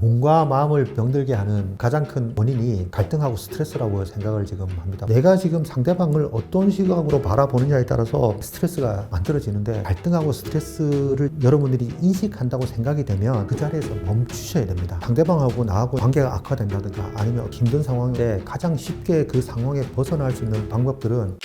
몸과 마음을 병들게 하는 가장 큰 원인이 갈등하고 스트레스라고 생각을 지금 합니다. 내가 지금 상대방을 어떤 시각으로 바라보느냐에 따라서 스트레스가 만들어지는데, 갈등하고 스트레스를 여러분들이 인식한다고 생각이 되면 그 자리에서 멈추셔야 됩니다. 상대방하고 나하고 관계가 악화된다든가 아니면 힘든 상황인데 가장 쉽게 그 상황에 벗어날 수 있는 방법들은,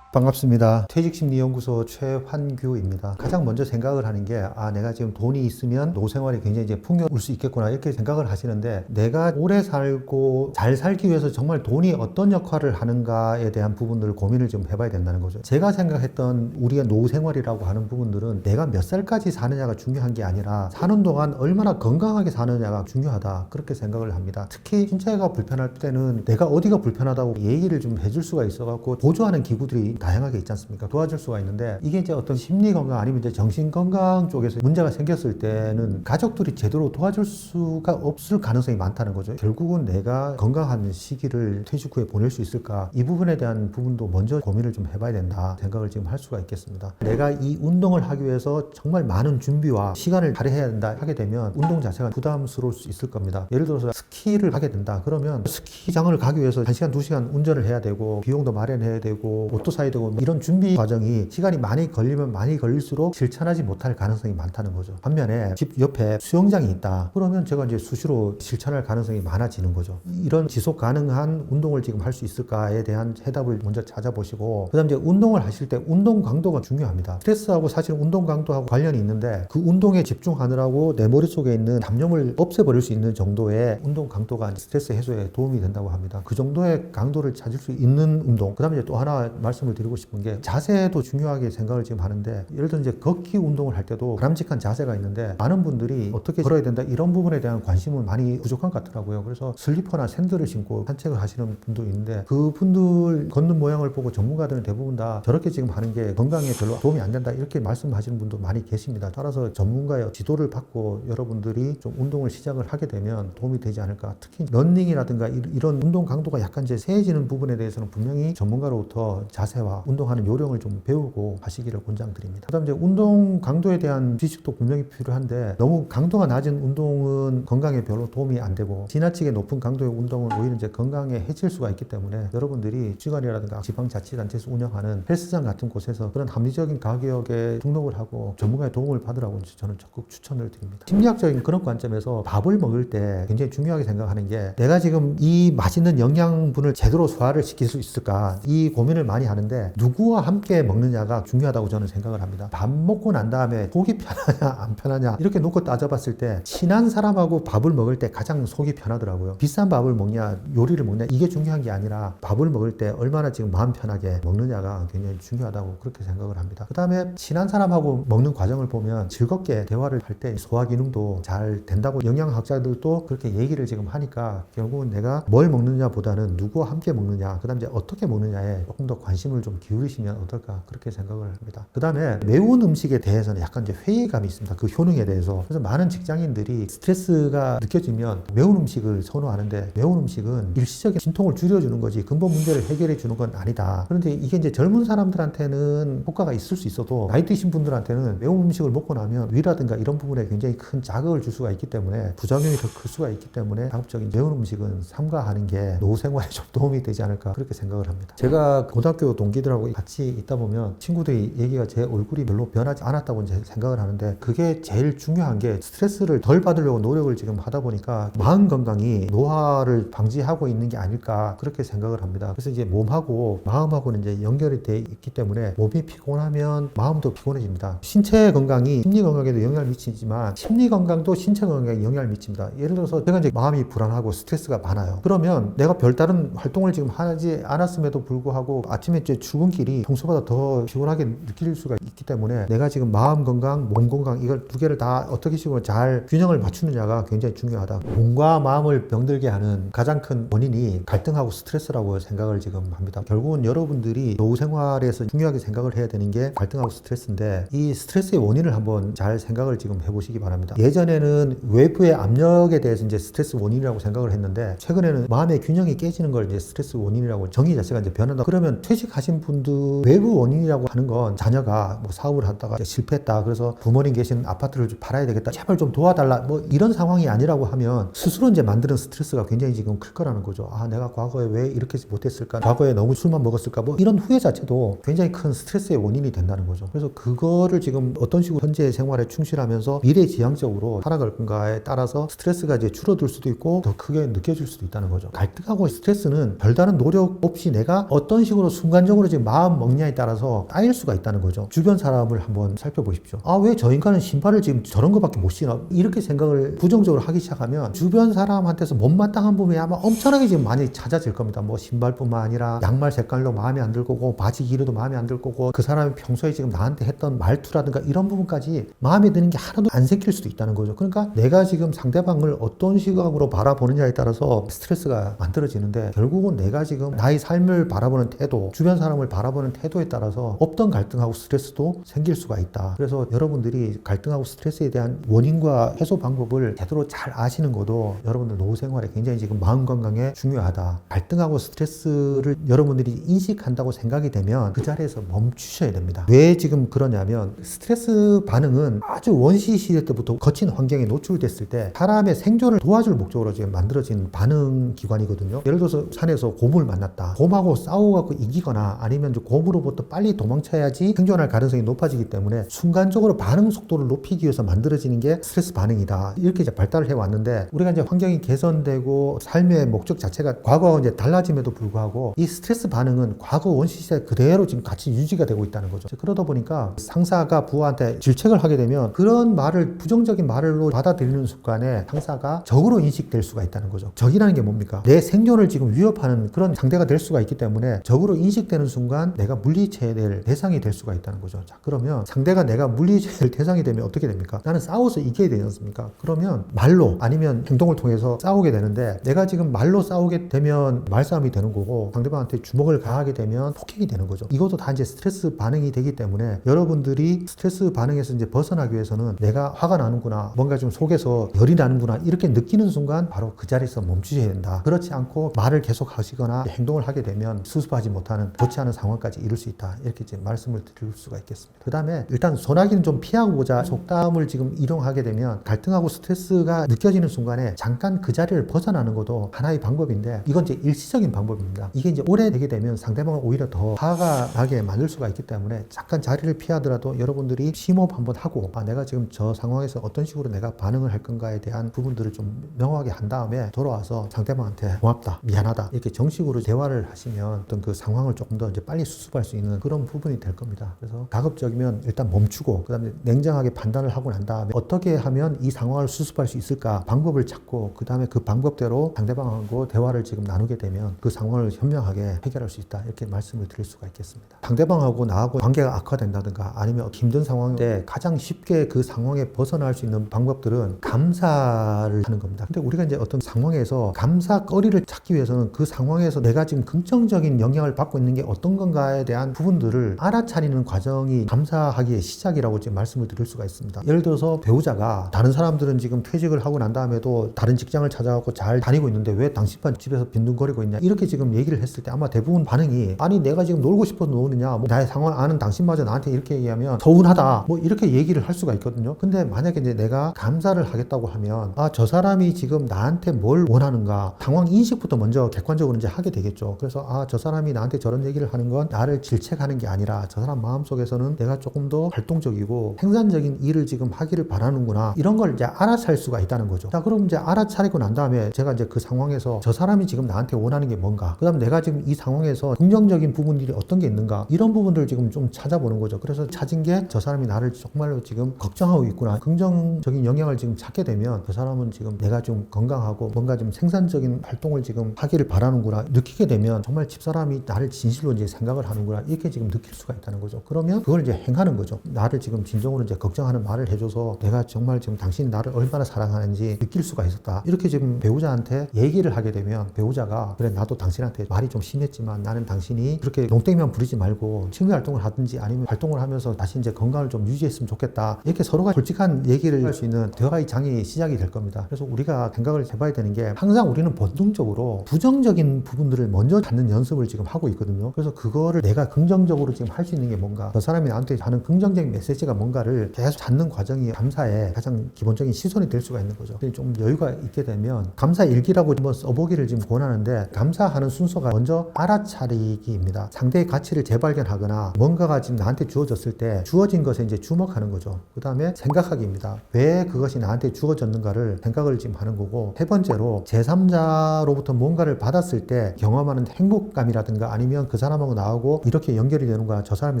반갑습니다. 퇴직심리연구소 최환규입니다. 가장 먼저 생각을 하는 게, 내가 지금 돈이 있으면 노후생활이 굉장히 이제 풍요로울 수 있겠구나, 이렇게 생각을 하시는데, 내가 오래 살고 잘 살기 위해서 정말 돈이 어떤 역할을 하는가에 대한 부분들을 고민을 좀 해봐야 된다는 거죠. 제가 생각했던 우리가 노후생활이라고 하는 부분들은 내가 몇 살까지 사느냐가 중요한 게 아니라 사는 동안 얼마나 건강하게 사느냐가 중요하다, 그렇게 생각을 합니다. 특히 신체가 불편할 때는 내가 어디가 불편하다고 얘기를 좀 해줄 수가 있어갖고 보조하는 기구들이 다양하게 있지 않습니까? 도와줄 수가 있는데, 이게 이제 어떤 심리 건강 아니면 이제 정신 건강 쪽에서 문제가 생겼을 때는 가족들이 제대로 도와줄 수가 없을 가능성이 많다는 거죠. 결국은 내가 건강한 시기를 퇴직 후에 보낼 수 있을까, 이 부분에 대한 부분도 먼저 고민을 좀 해봐야 된다 생각을 지금 할 수가 있겠습니다. 내가 이 운동을 하기 위해서 정말 많은 준비와 시간을 할애해야 된다 하게 되면 운동 자체가 부담스러울 수 있을 겁니다. 예를 들어서 스키를 하게 된다 그러면 스키장을 가기 위해서 1시간 2시간 운전을 해야 되고 비용도 마련해야 되고 옷도 사야 되고, 이런 준비 과정이 시간이 많이 걸리면 많이 걸릴수록 실천하지 못할 가능성이 많다는 거죠. 반면에 집 옆에 수영장이 있다 그러면 제가 이제 수시로 실천할 가능성이 많아지는 거죠. 이런 지속 가능한 운동을 지금 할 수 있을까에 대한 해답을 먼저 찾아보시고, 그 다음 이제 운동을 하실 때 운동 강도가 중요합니다. 스트레스하고 사실 운동 강도하고 관련이 있는데, 그 운동에 집중하느라고 내 머릿속에 있는 잡념을 없애버릴 수 있는 정도의 운동 강도가 스트레스 해소에 도움이 된다고 합니다. 그 정도의 강도를 찾을 수 있는 운동. 그 다음에 이제 또 하나 말씀을 드리고 싶은 게, 자세도 중요하게 생각을 지금 하는데, 예를 들어 이제 걷기 운동을 할 때도 바람직한 자세가 있는데, 많은 분들이 어떻게 걸어야 된다 이런 부분에 대한 관심은 많이 부족한 것 같더라고요. 그래서 슬리퍼나 샌들을 신고 산책을 하시는 분도 있는데, 그 분들 걷는 모양을 보고 전문가들은 대부분 다 저렇게 지금 하는 게 건강에 별로 도움이 안 된다, 이렇게 말씀하시는 분도 많이 계십니다. 따라서 전문가의 지도를 받고 여러분들이 좀 운동을 시작을 하게 되면 도움이 되지 않을까. 특히 러닝이라든가 이런 운동 강도가 약간 이제 세해지는 부분에 대해서는 분명히 전문가로부터 자세와 운동하는 요령을 좀 배우고 하시기를 권장드립니다. 그 다음 이제 운동 강도에 대한 지식도 분명히 필요한데, 너무 강도가 낮은 운동은 건강에 별로 도움이 안 되고, 지나치게 높은 강도의 운동은 오히려 이제 건강에 해칠 수가 있기 때문에, 여러분들이 시간이라든가 지방자치단체에서 운영하는 헬스장 같은 곳에서 그런 합리적인 가격에 등록을 하고 전문가의 도움을 받으라고 저는 적극 추천을 드립니다. 심리학적인 그런 관점에서 밥을 먹을 때 굉장히 중요하게 생각하는 게, 내가 지금 이 맛있는 영양분을 제대로 소화를 시킬 수 있을까, 이 고민을 많이 하는데, 누구와 함께 먹느냐가 중요하다고 저는 생각을 합니다. 밥 먹고 난 다음에 속이 편하냐 안 편하냐 이렇게 놓고 따져봤을 때, 친한 사람하고 밥을 먹을 때 가장 속이 편하더라고요. 비싼 밥을 먹냐 요리를 먹냐 이게 중요한 게 아니라, 밥을 먹을 때 얼마나 지금 마음 편하게 먹느냐가 굉장히 중요하다고 그렇게 생각을 합니다. 그 다음에 친한 사람하고 먹는 과정을 보면 즐겁게 대화를 할 때 소화 기능도 잘 된다고 영양학자들도 그렇게 얘기를 지금 하니까, 결국은 내가 뭘 먹느냐 보다는 누구와 함께 먹느냐, 그 다음에 이제 어떻게 먹느냐에 조금 더 관심을 좀 기울이시면 어떨까, 그렇게 생각을 합니다. 그 다음에 매운 음식에 대해서는 약간 이제 회의감이 있습니다. 그 효능에 대해서. 그래서 많은 직장인들이 스트레스가 느껴지면 매운 음식을 선호하는데, 매운 음식은 일시적인 진통을 줄여주는 거지 근본 문제를 해결해 주는 건 아니다. 그런데 이게 이제 젊은 사람들한테는 효과가 있을 수 있어도, 나이 드신 분들한테는 매운 음식을 먹고 나면 위라든가 이런 부분에 굉장히 큰 자극을 줄 수가 있기 때문에, 부작용이 더 클 수가 있기 때문에 가급적인 매운 음식은 삼가하는 게 노후 생활에 좀 도움이 되지 않을까, 그렇게 생각을 합니다. 제가 고등학교 동기들하고 같이 있다 보면 친구들이 얘기가 제 얼굴이 별로 변하지 않았다고 이제 생각을 하는데, 그게 제일 중요한 게, 스트레스를 덜 받으려고 노력을 지금 하다 보니까 마음 건강이 노화를 방지하고 있는 게 아닐까, 그렇게 생각을 합니다. 그래서 이제 몸하고 마음하고는 이제 연결이 돼 있기 때문에, 몸이 피곤하면 마음도 피곤해집니다. 신체 건강이 심리 건강에도 영향을 미치지만, 심리 건강도 신체 건강에 영향을 미칩니다. 예를 들어서 제가 이제 마음이 불안하고 스트레스가 많아요. 그러면 내가 별다른 활동을 지금 하지 않았음에도 불구하고 아침에 이제 출근길이 평소보다 더 피곤하게 느낄 수가 있기 때문에, 내가 지금 마음 건강, 몸 건강, 이걸 두 개를 다 어떻게 식으로 잘 균형을 맞추느냐가 굉장히 중요하다. 몸과 마음을 병들게 하는 가장 큰 원인이 갈등하고 스트레스라고 생각을 지금 합니다. 결국은 여러분들이 노후 생활에서 중요하게 생각을 해야 되는 게 갈등하고 스트레스인데, 이 스트레스의 원인을 한번 잘 생각을 지금 해보시기 바랍니다. 예전에는 외부의 압력에 대해서 이제 스트레스 원인이라고 생각을 했는데, 최근에는 마음의 균형이 깨지는 걸 이제 스트레스 원인이라고 정의 자체가 이제 변한다. 그러면 퇴직하시는 하신 분들 외부 원인이라고 하는 건 자녀가 뭐 사업을 하다가 실패했다. 그래서 부모님 계시는 아파트를 좀 팔아야 되겠다. 제발 좀 도와달라. 뭐 이런 상황이 아니라고 하면 스스로 이제 만드는 스트레스가 굉장히 지금 클 거라는 거죠. 아, 내가 과거에 왜 이렇게 못했을까? 과거에 너무 술만 먹었을까? 뭐 이런 후회 자체도 굉장히 큰 스트레스의 원인이 된다는 거죠. 그래서 그거를 지금 어떤 식으로 현재 생활에 충실하면서 미래지향적으로 살아갈 건가에 따라서 스트레스가 이제 줄어들 수도 있고 더 크게 느껴질 수도 있다는 거죠. 갈등하고 스트레스는 별다른 노력 없이 내가 어떤 식으로 순간적으로 지금 마음 먹냐에 따라서 쌓일 수가 있다는 거죠. 주변 사람을 한번 살펴보십시오. 아, 왜 저 인간은 신발을 지금 저런 거밖에 못 신어? 이렇게 생각을 부정적으로 하기 시작하면 주변 사람한테서 못마땅한 부분이 아마 엄청나게 지금 많이 찾아질 겁니다. 뭐 신발뿐만 아니라 양말 색깔도 마음에 안 들 거고 바지 길이도 마음에 안 들 거고 그 사람이 평소에 지금 나한테 했던 말투라든가 이런 부분까지 마음에 드는 게 하나도 안 생길 수도 있다는 거죠. 그러니까 내가 지금 상대방을 어떤 시각으로 바라보느냐에 따라서 스트레스가 만들어지는데 결국은 내가 지금 나의 삶을 바라보는 태도, 주변 사람을 바라보는 태도에 따라서 없던 갈등하고 스트레스도 생길 수가 있다. 그래서 여러분들이 갈등하고 스트레스에 대한 원인과 해소 방법을 제대로 잘 아시는 것도 여러분들 노후 생활에 굉장히 지금 마음 건강에 중요하다. 갈등하고 스트레스를 여러분들이 인식한다고 생각이 되면 그 자리에서 멈추셔야 됩니다. 왜 지금 그러냐면 스트레스 반응은 아주 원시 시대 때부터 거친 환경에 노출됐을 때 사람의 생존을 도와줄 목적으로 지금 만들어진 반응 기관이거든요. 예를 들어서 산에서 곰을 만났다. 곰하고 싸워갖고 이기거나 아니면 곰으로부터 빨리 도망쳐야지 생존할 가능성이 높아지기 때문에 순간적으로 반응 속도를 높이기 위해서 만들어지는 게 스트레스 반응이다. 이렇게 이제 발달을 해왔는데 우리가 이제 환경이 개선되고 삶의 목적 자체가 과거와 이제 달라짐에도 불구하고 이 스트레스 반응은 과거 원시 시대 그대로 지금 같이 유지가 되고 있다는 거죠. 그러다 보니까 상사가 부하한테 질책을 하게 되면 그런 말을 부정적인 말로 받아들이는 순간에 상사가 적으로 인식될 수가 있다는 거죠. 적이라는 게 뭡니까? 내 생존을 지금 위협하는 그런 상대가 될 수가 있기 때문에 적으로 인식되는 순간 내가 물리쳐야 될 대상이 될 수가 있다는 거죠. 자, 그러면 상대가 내가 물리쳐야 될 대상이 되면 어떻게 됩니까? 나는 싸워서 이겨야 되지 않습니까? 그러면 말로 아니면 행동을 통해서 싸우게 되는데 내가 지금 말로 싸우게 되면 말싸움이 되는 거고 상대방한테 주먹을 가하게 되면 폭행이 되는 거죠. 이것도 다 이제 스트레스 반응이 되기 때문에 여러분들이 스트레스 반응에서 이제 벗어나기 위해서는 내가 화가 나는구나, 뭔가 좀 속에서 열이 나는구나 이렇게 느끼는 순간 바로 그 자리에서 멈추셔야 된다. 그렇지 않고 말을 계속 하시거나 행동을 하게 되면 수습하지 못하는 좋지 않은 상황까지 이룰 수 있다. 이렇게 이제 말씀을 드릴 수가 있겠습니다. 그 다음에 일단 소나기는 좀 피하고자 속담을 지금 이용하게 되면 갈등하고 스트레스가 느껴지는 순간에 잠깐 그 자리를 벗어나는 것도 하나의 방법인데 이건 이제 일시적인 방법입니다. 이게 이제 오래 되게 되면 상대방을 오히려 더 화가 나게 만들 수가 있기 때문에 잠깐 자리를 피하더라도 여러분들이 심호흡 한번 하고 내가 지금 저 상황에서 어떤 식으로 내가 반응을 할 건가에 대한 부분들을 좀 명확하게 한 다음에 돌아와서 상대방한테 고맙다, 미안하다 이렇게 정식으로 대화를 하시면 어떤 그 상황을 조금 더 이제 빨리 수습할 수 있는 그런 부분이 될 겁니다. 그래서 가급적이면 일단 멈추고 그 다음에 냉정하게 판단을 하고 난 다음에 어떻게 하면 이 상황을 수습할 수 있을까 방법을 찾고 그 다음에 그 방법대로 상대방하고 대화를 지금 나누게 되면 그 상황을 현명하게 해결할 수 있다 이렇게 말씀을 드릴 수가 있겠습니다. 상대방하고 나하고 관계가 악화된다든가 아니면 힘든 상황인데 가장 쉽게 그 상황에 벗어날 수 있는 방법들은 감사를 하는 겁니다. 근데 우리가 이제 어떤 상황에서 감사거리를 찾기 위해서는 그 상황에서 내가 지금 긍정적인 영향을 받고 있는 게 어떤 건가에 대한 부분들을 알아차리는 과정이 감사하기의 시작이라고 지금 말씀을 드릴 수가 있습니다. 예를 들어서 배우자가 다른 사람들은 지금 퇴직을 하고 난 다음에도 다른 직장을 찾아갖고 잘 다니고 있는데 왜 당신만 집에서 빈둥거리고 있냐 이렇게 지금 얘기를 했을 때 아마 대부분 반응이 아니 내가 지금 놀고 싶어서 노느냐 뭐 나의 상황을 아는 당신마저 나한테 이렇게 얘기하면 서운하다 뭐 이렇게 얘기를 할 수가 있거든요. 근데 만약에 이제 내가 감사를 하겠다고 하면 아, 저 사람이 지금 나한테 뭘 원하는가 상황 인식부터 먼저 객관적으로 이제 하게 되겠죠. 그래서 아, 저 사람이 나한테 저런 얘기를 하는 건 나를 질책하는 게 아니라 저 사람 마음속에서는 내가 조금 더 활동적이고 생산적인 일을 지금 하기를 바라는구나 이런 걸 이제 알아차릴 수가 있다는 거죠. 자, 그럼 이제 알아차리고 난 다음에 제가 이제 그 상황에서 저 사람이 지금 나한테 원하는 게 뭔가 그 다음 내가 지금 이 상황에서 긍정적인 부분들이 어떤 게 있는가 이런 부분들을 지금 좀 찾아보는 거죠. 그래서 찾은 게 저 사람이 나를 정말로 지금 걱정하고 있구나 긍정적인 영향을 지금 찾게 되면 그 사람은 지금 내가 좀 건강하고 뭔가 좀 생산적인 활동을 지금 하기를 바라는구나 느끼게 되면 정말 집사람이 나를 진실로 이제 생각을 하는구나 이렇게 지금 느낄 수가 있다는 거죠. 그러면 그걸 이제 행하는 거죠. 나를 지금 진정으로 이제 걱정하는 말을 해줘서 내가 정말 지금 당신이 나를 얼마나 사랑하는지 느낄 수가 있었다. 이렇게 지금 배우자한테 얘기를 하게 되면 배우자가 그래 나도 당신한테 말이 좀 심했지만 나는 당신이 그렇게 농땡이만 부리지 말고 취미 활동을 하든지 아니면 활동을 하면서 다시 이제 건강을 좀 유지했으면 좋겠다. 이렇게 서로가 솔직한 얘기를 할 수 있는 대화의 장이 시작이 될 겁니다. 그래서 우리가 생각을 해봐야 되는 게 항상 우리는 본능적으로 부정적인 부분들을 먼저 찾는 연습을 지금 하고 있거든요. 그래서 그거를 내가 긍정적으로 지금 할 수 있는 게 뭔가, 저 사람이 나한테 하는 긍정적인 메시지가 뭔가를 계속 찾는 과정이 감사의 가장 기본적인 시선이 될 수가 있는 거죠. 좀 여유가 있게 되면 감사 일기라고 한번 써보기를 지금 권하는데, 감사하는 순서가 먼저 알아차리기입니다. 상대의 가치를 재발견하거나 뭔가가 지금 나한테 주어졌을 때 주어진 것에 이제 주목하는 거죠. 그 다음에 생각하기입니다. 왜 그것이 나한테 주어졌는가를 생각을 지금 하는 거고, 세 번째로 제3자로부터 뭔가를 받았을 때 경험하는 행복감이라든가 아니면 그 사람하고 나하고 이렇게 연결이 되는구나, 저 사람이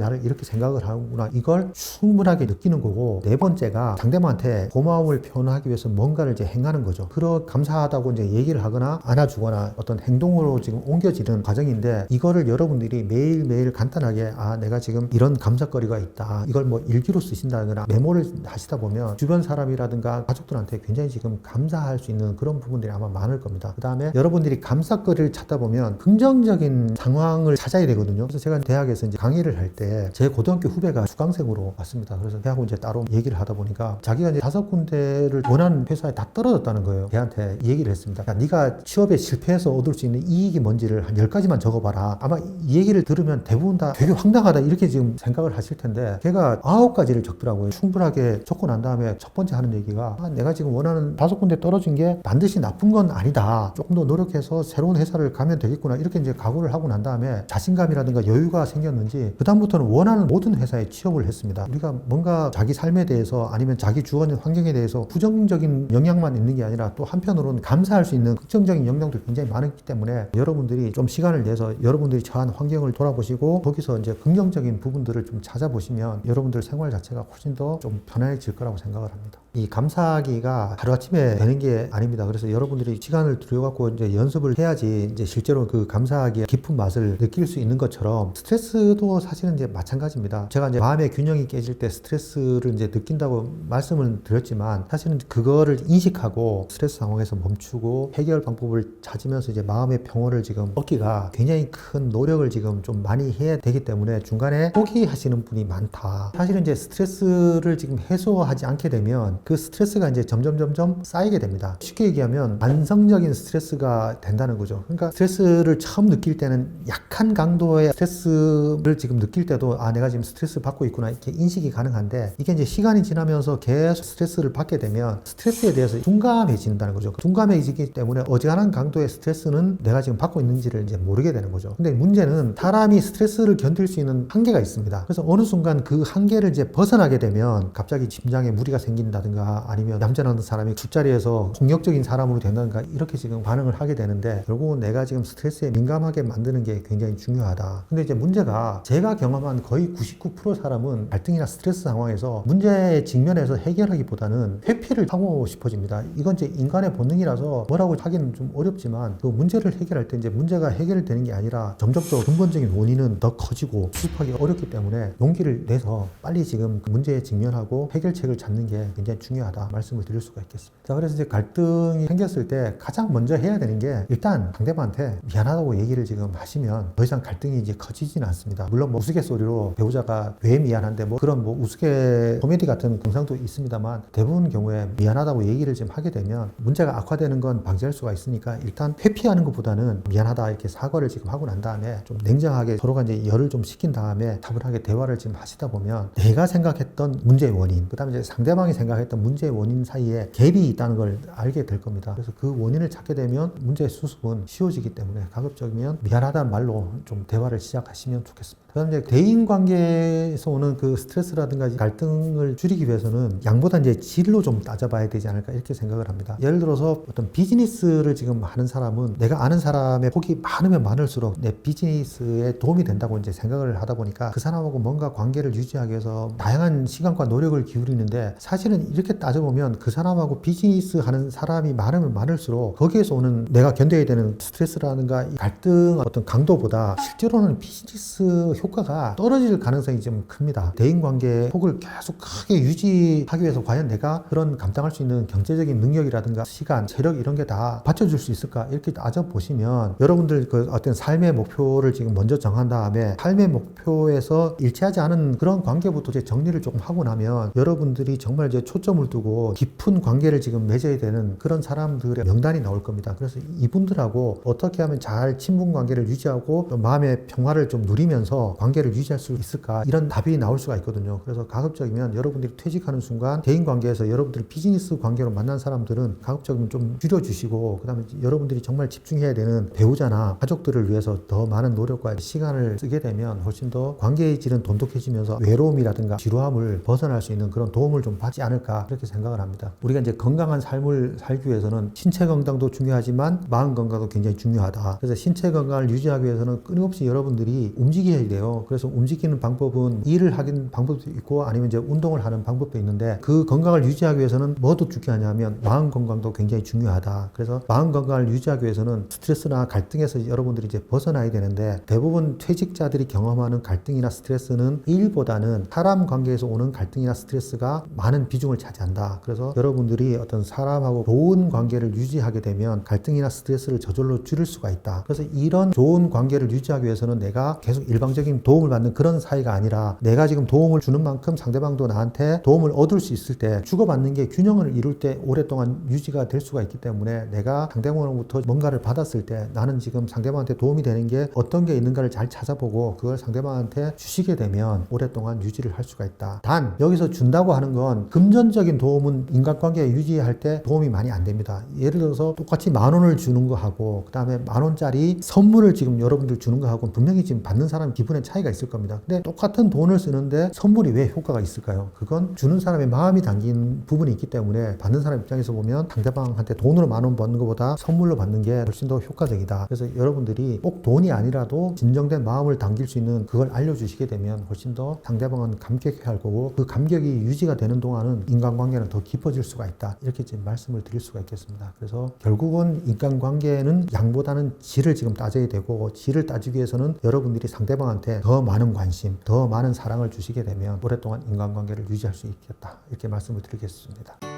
나를 이렇게 생각을 하는구나, 이걸 충분하게 느끼는 거고, 네 번째가 상대방한테 고마움을 표현하기 위해서 뭔가를 이제 행하는 거죠. 그런 감사하다고 이제 얘기를 하거나 안아주거나 어떤 행동으로 지금 옮겨지는 과정인데, 이거를 여러분들이 매일매일 간단하게 내가 지금 이런 감사거리가 있다, 이걸 뭐 일기로 쓰신다거나 메모를 하시다 보면 주변 사람이라든가 가족들한테 굉장히 지금 감사할 수 있는 그런 부분들이 아마 많을 겁니다. 그 다음에 여러분들이 감사거리를 찾다 보면 긍정적인 상황을 찾아야 되거든요. 그래서 제가 대학에서 이제 강의를 할 때 제 고등학교 후배가 수강생으로 왔습니다. 그래서 걔하고 이제 따로 얘기를 하다 보니까 자기가 이제 5군데를 원하는 회사에 다 떨어졌다는 거예요. 걔한테 얘기를 했습니다. 야, 네가 취업에 실패해서 얻을 수 있는 이익이 뭔지를 한 10가지만 적어봐라. 아마 이 얘기를 들으면 대부분 다 되게 황당하다 이렇게 지금 생각을 하실 텐데, 걔가 9가지를 적더라고요. 충분하게 적고 난 다음에 첫 번째 하는 얘기가, 내가 지금 원하는 5군데 떨어진 게 반드시 나쁜 건 아니다, 조금 더 노력해서 새로운 회사를 가면 되겠구나, 이렇게 이제 각오를 하고 난 다음에 자신감이라든가 여유가 생겼는지 그다음부터는 원하는 모든 회사에 취업을 했습니다. 우리가 뭔가 자기 삶에 대해서 아니면 자기 주어진 환경에 대해서 부정적인 영향만 있는 게 아니라 또 한편으로는 감사할 수 있는 긍정적인 영향도 굉장히 많기 때문에, 여러분들이 좀 시간을 내서 여러분들이 처한 환경을 돌아보시고 거기서 이제 긍정적인 부분들을 좀 찾아보시면 여러분들 생활 자체가 훨씬 더 좀 편해질 거라고 생각을 합니다. 이 감사하기가 하루아침에 되는 게 아닙니다. 그래서 여러분들이 시간을 들여갖고 이제 연습을 해야지 이제 실제로 그 감사하기의 깊은 맛을 느낄 수 있는 것처럼, 스트레스도 사실은 이제 마찬가지입니다. 제가 이제 마음의 균형이 깨질 때 스트레스를 이제 느낀다고 말씀을 드렸지만, 사실은 그거를 인식하고 스트레스 상황에서 멈추고 해결 방법을 찾으면서 이제 마음의 평온을 지금 얻기가 굉장히 큰 노력을 지금 좀 많이 해야 되기 때문에 중간에 포기하시는 분이 많다. 사실은 이제 스트레스를 지금 해소하지 않게 되면 그 스트레스가 이제 점점 쌓이게 됩니다. 쉽게 얘기하면 만성적인 스트레스가 된다는 거죠. 그러니까 스트레스를 처음 느낄 때는 약한 강도의 스트레스를 지금 느낄 때도 내가 지금 스트레스 받고 있구나 이렇게 인식이 가능한데, 이게 이제 시간이 지나면서 계속 스트레스를 받게 되면 스트레스에 대해서 둔감해진다는 거죠. 둔감해지기 때문에 어지간한 강도의 스트레스는 내가 지금 받고 있는지를 이제 모르게 되는 거죠. 근데 문제는 사람이 스트레스를 견딜 수 있는 한계가 있습니다. 그래서 어느 순간 그 한계를 이제 벗어나게 되면 갑자기 심장에 무리가 생긴다든가 아니면 얌전한 사람이 술자리에서 폭력적인 사람으로 된다든가 이렇게 지금 반응을 하게 되는데, 결국은 내가 지금 스트레스에 민감하게 만드는 게 굉장히 중요하다. 근데 이제 문제가, 제가 경험한 거의 99% 사람은 갈등이나 스트레스 상황에서 문제에 직면해서 해결하기보다는 회피를 하고 싶어집니다. 이건 이제 인간의 본능이라서 뭐라고 하기는 좀 어렵지만, 그 문제를 해결할 때 이제 문제가 해결되는 게 아니라 점점 더 근본적인 원인은 더 커지고 수습하기 어렵기 때문에 용기를 내서 빨리 지금 문제에 직면하고 해결책을 찾는 게 굉장히 중요하다 말씀을 드릴 수가 있겠습니다. 자, 그래서 이제 갈등이 생겼을 때 가장 먼저 해야 되는 게, 일단 상대방한테 미안하다고 얘기를 지금 하시면 더 이상 갈등이 이제 커지지는 않습니다. 물론 뭐 우스갯소리로 배우자가 왜 미안한데 뭐 그런 뭐 우스개 코미디 같은 영상도 있습니다만, 대부분 경우에 미안하다고 얘기를 좀 하게 되면 문제가 악화되는 건 방지할 수가 있으니까, 일단 회피하는 것보다는 미안하다 이렇게 사과를 지금 하고 난 다음에 좀 냉정하게 서로가 이제 열을 좀 식힌 다음에 차분하게 대화를 지금 하시다 보면, 내가 생각했던 문제의 원인, 그 다음에 이제 상대방이 생각했던 문제의 원인 사이에 갭이 있다는 걸 알게 될 겁니다. 그래서 그 원인을 찾게 되면 문제의 수습은 쉬워지기 때문에 가급적이면 미안하다는 말로 좀 대화를 시작하시면 좋겠습니다. 그 다음에 대인 관계에서 오는 그 스트레스라든가 갈등을 줄이기 위해서는 양보다 이제 질로 좀 따져봐야 되지 않을까 이렇게 생각을 합니다. 예를 들어서 어떤 비즈니스를 지금 하는 사람은 내가 아는 사람의 폭이 많으면 많을수록 내 비즈니스에 도움이 된다고 이제 생각을 하다 보니까 그 사람하고 뭔가 관계를 유지하기 위해서 다양한 시간과 노력을 기울이는데, 사실은 이렇게 따져보면 그 사람하고 비즈니스 하는 사람이 많으면 많을수록 거기에서 오는 내가 견뎌야 되는 스트레스라든가 갈등 어떤 강도보다 실제로는 비즈니스 효과가 떨어질 가능성이 좀 큽니다. 대인관계 폭을 계속 크게 유지하기 위해서 과연 내가 그런 감당할 수 있는 경제적인 능력이라든가 시간, 체력 이런 게 다 받쳐줄 수 있을까 이렇게 따져보시면, 여러분들 그 어떤 삶의 목표를 지금 먼저 정한 다음에 삶의 목표에서 일치하지 않은 그런 관계부터 이제 정리를 조금 하고 나면 여러분들이 정말 이제 초점 초점을 두고 깊은 관계를 지금 맺어야 되는 그런 사람들의 명단이 나올 겁니다. 그래서 이분들하고 어떻게 하면 잘 친분 관계를 유지하고 마음의 평화를 좀 누리면서 관계를 유지할 수 있을까, 이런 답이 나올 수가 있거든요. 그래서 가급적이면 여러분들이 퇴직하는 순간 대인 관계에서 여러분들 비즈니스 관계로 만난 사람들은 가급적이면 좀 줄여주시고, 그 다음에 여러분들이 정말 집중해야 되는 배우자나 가족들을 위해서 더 많은 노력과 시간을 쓰게 되면 훨씬 더 관계의 질은 돈독해지면서 외로움이라든가 지루함을 벗어날 수 있는 그런 도움을 좀 받지 않을까, 그렇게 생각을 합니다. 우리가 이제 건강한 삶을 살기 위해서는 신체 건강도 중요하지만 마음 건강도 굉장히 중요하다. 그래서 신체 건강을 유지하기 위해서는 끊임없이 여러분들이 움직여야 돼요. 그래서 움직이는 방법은 일을 하는 방법도 있고 아니면 이제 운동을 하는 방법도 있는데, 그 건강을 유지하기 위해서는 뭐도 중요하냐면 마음 건강도 굉장히 중요하다. 그래서 마음 건강을 유지하기 위해서는 스트레스나 갈등에서 여러분들이 이제 벗어나야 되는데, 대부분 퇴직자들이 경험하는 갈등이나 스트레스는 일보다는 사람 관계에서 오는 갈등이나 스트레스가 많은 비중을 차지한다. 그래서 여러분들이 어떤 사람하고 좋은 관계를 유지하게 되면 갈등이나 스트레스를 저절로 줄일 수가 있다. 그래서 이런 좋은 관계를 유지하기 위해서는 내가 계속 일방적인 도움을 받는 그런 사이가 아니라, 내가 지금 도움을 주는 만큼 상대방도 나한테 도움을 얻을 수 있을 때, 주고받는 게 균형을 이룰 때 오랫동안 유지가 될 수가 있기 때문에, 내가 상대방으로부터 뭔가를 받았을 때 나는 지금 상대방한테 도움이 되는 게 어떤 게 있는가를 잘 찾아보고 그걸 상대방한테 주시게 되면 오랫동안 유지를 할 수가 있다. 단 여기서 준다고 하는 건 금전적인 도움은 인간관계 유지할 때 도움이 많이 안 됩니다. 예를 들어서 똑같이 10,000원을 주는 거하고 그 다음에 10,000원짜리 선물을 지금 여러분들 주는 거하고 분명히 지금 받는 사람 기분에 차이가 있을 겁니다. 근데 똑같은 돈을 쓰는데 선물이 왜 효과가 있을까요? 그건 주는 사람의 마음이 담긴 부분이 있기 때문에, 받는 사람 입장에서 보면 상대방한테 돈으로 10,000원 받는 것보다 선물로 받는 게 훨씬 더 효과적이다. 그래서 여러분들이 꼭 돈이 아니라도 진정된 마음을 담길 수 있는 그걸 알려주시게 되면 훨씬 더 상대방은 감격해할 거고, 그 감격이 유지가 되는 동안은 인간관계는 더 깊어질 수가 있다. 이렇게 지금 말씀을 드릴 수가 있겠습니다. 그래서 결국은 인간관계는 양보다는 질을 지금 따져야 되고, 질을 따지기 위해서는 여러분들이 상대방한테 더 많은 관심, 더 많은 사랑을 주시게 되면 오랫동안 인간관계를 유지할 수 있겠다. 이렇게 말씀을 드리겠습니다.